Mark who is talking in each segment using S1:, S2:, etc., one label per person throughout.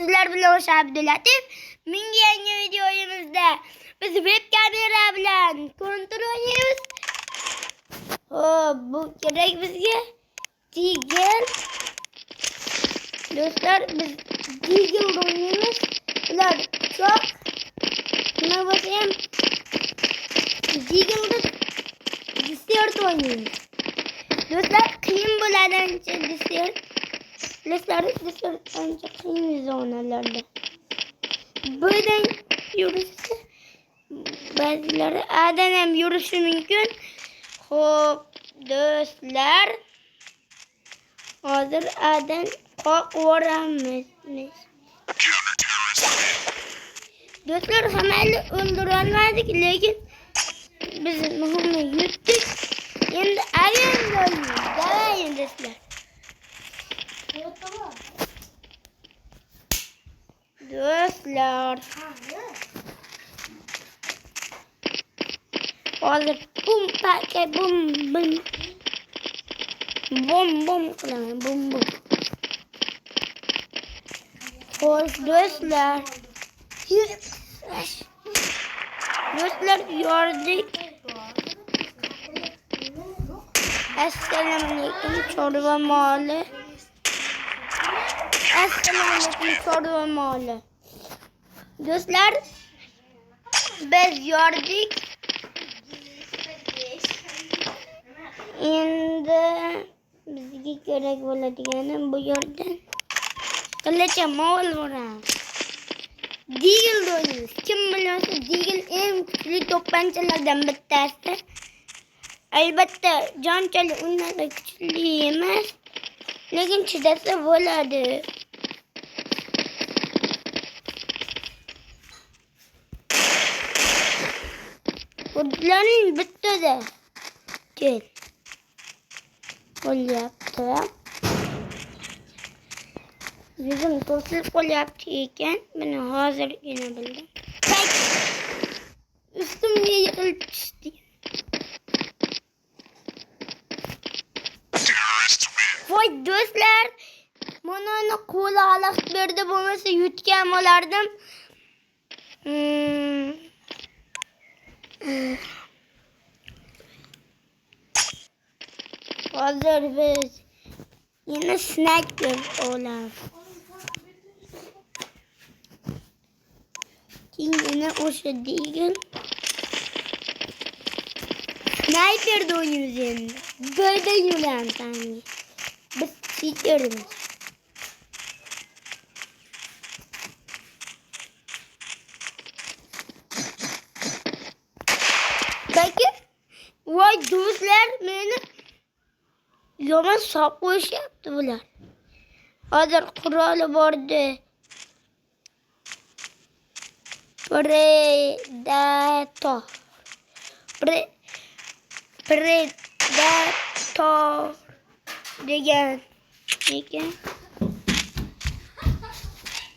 S1: sizler bilen hoş Abdülatif. Mingi yeni videomuzda biz web kamera bilen kontrol oynuyoruz. Bu gerek bizge Deagle. Dostlar biz Deagle oynuyoruz. Ular çok. Buna bakayım. Deagle'da Discord oynuyoruz. Dostlar kıyım bulardan Discord. Dostlar önce kıyım zonalarda. Buradan yürüyüşü bazıları Adem yürüyüşü mümkün. Hop dostlar. Hazır Adem kalk varamız. Dostlar hemen öldürenlerdik lakin biz mühümü yuttuk. Şimdi ayın dönüyor. Devam dostlar. Dostlar. Hazır bum paket bum bum. Bum bum kılamayın bum bum. Hoş dostlar. Dostlar gördük. Esselamualeyküm çorba mahalle. Esselamualeyküm çorba mahalle. Dostlar biz gördük. Şimdi bizge gerek bo'ladigan bu yerdan qilicha mol bo'ram. Deagle o'ynaymiz. Kim bilmasa Deagle eng kuchli to'pponchalardan bittasi. Albatta jonchalik undan kuchli emas, lekin chidasa bo'ladi. Ularning bittada kel. Qo'lyapti. Yuzim to'silib qo'lyapti ekan. Buni hozirgina bildim. Ustimga yiqilib tushdi. Voy do'stlar, mana qo'li xalaqit berdi, bo'lmasa yutgan bo'lardim. Hozir biz yine sniper olamiz. Yine o'sha Deagle. Sniper de oynuyoruz endi. Böyle yürüyen tane. Biz çiğiyoruz. Peki, vay dostlar beni yaman saklaş yaptı bunlar. Hazır kuralı vardı. Predator. Predator degan ekan.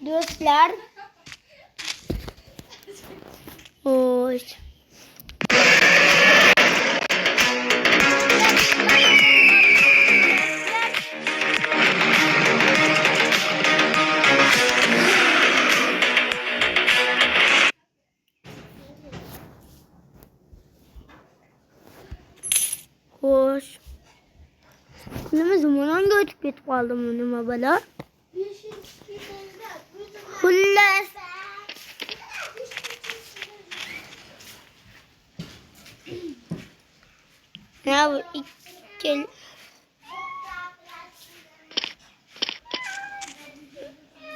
S1: Do'stlar. Hoş. Hoş. Nima zamonga o'tib ketib qoldim nima bala? Xullas. Ya bu ikkel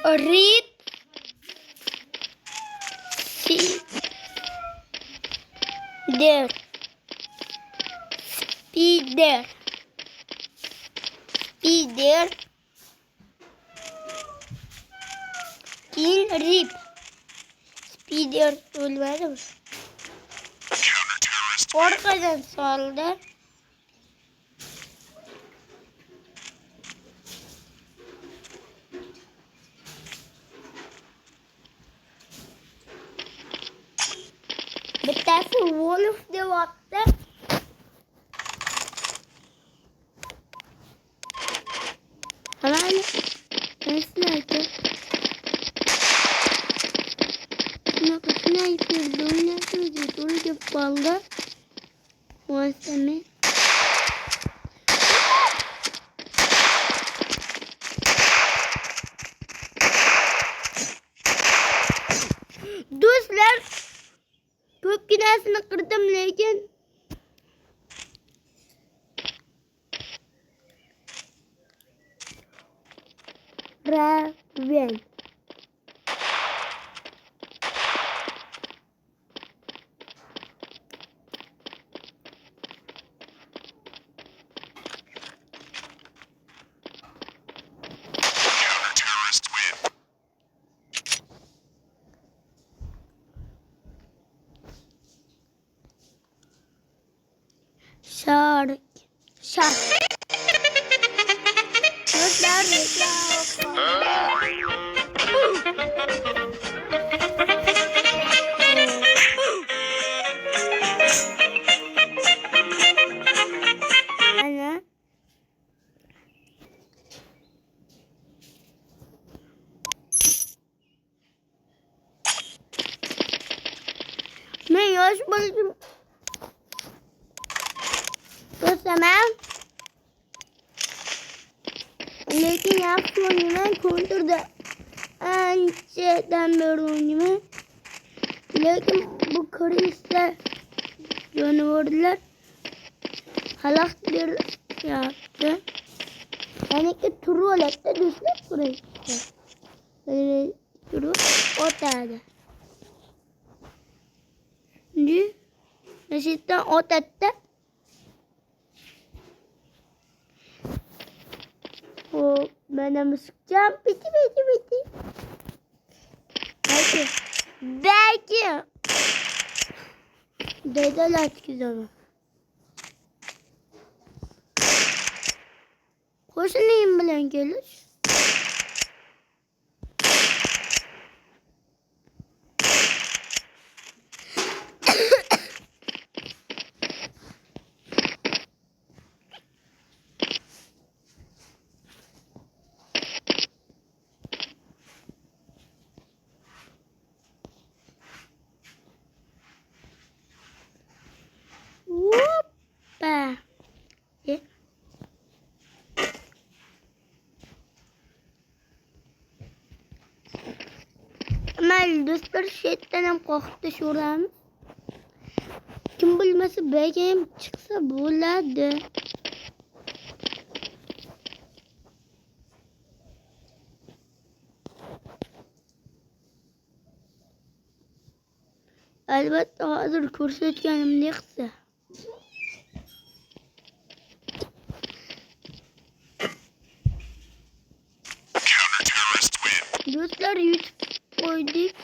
S1: Rip Spider in Rip Spider ölmedi mi? Orkadan saldı. Bittasi Wolf deyapti. Mana nasıl Dünya sözü dolu yapmalı. Malzeme. Dostlar, kök binasını kırdım lakin Raven. Şark. Dostlar reklam. Ana. Ben yaş buldum. Tamam. Lakin yaptığım oyunu kontrolde önceden beri oynuyorum. Lakin bu karışta canavarlar halakları yaptı. Yani ki tuvalette düşmüş buraya. Böyle turu ortada. Şimdi mesela ortada. O benim sıkacağım. Bitti. Belki. Dedeler güzel. Koşunayım bilen gelir. Hoppa. Ama dostlar şeytanım korktu şuradan. Kim bilmesi belki çıksa buladı. Elbette hazır ko'rsatganim neyse. Dostlar YouTube koyduk.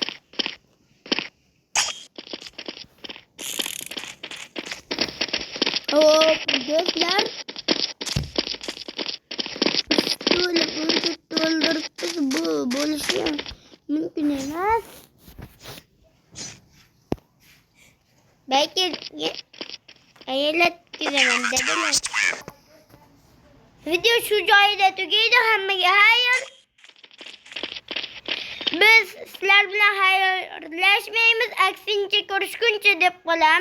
S1: Hop dostlar. Böyle doldururuz bu buluşuyor. Mümkün emas. Belki eyelet güzelim dediler. Video şu cahide tüküydü hem hayır. Biz sizler bilan xayrlashmaymiz, aksincha ko'rishguncha deb qolamiz.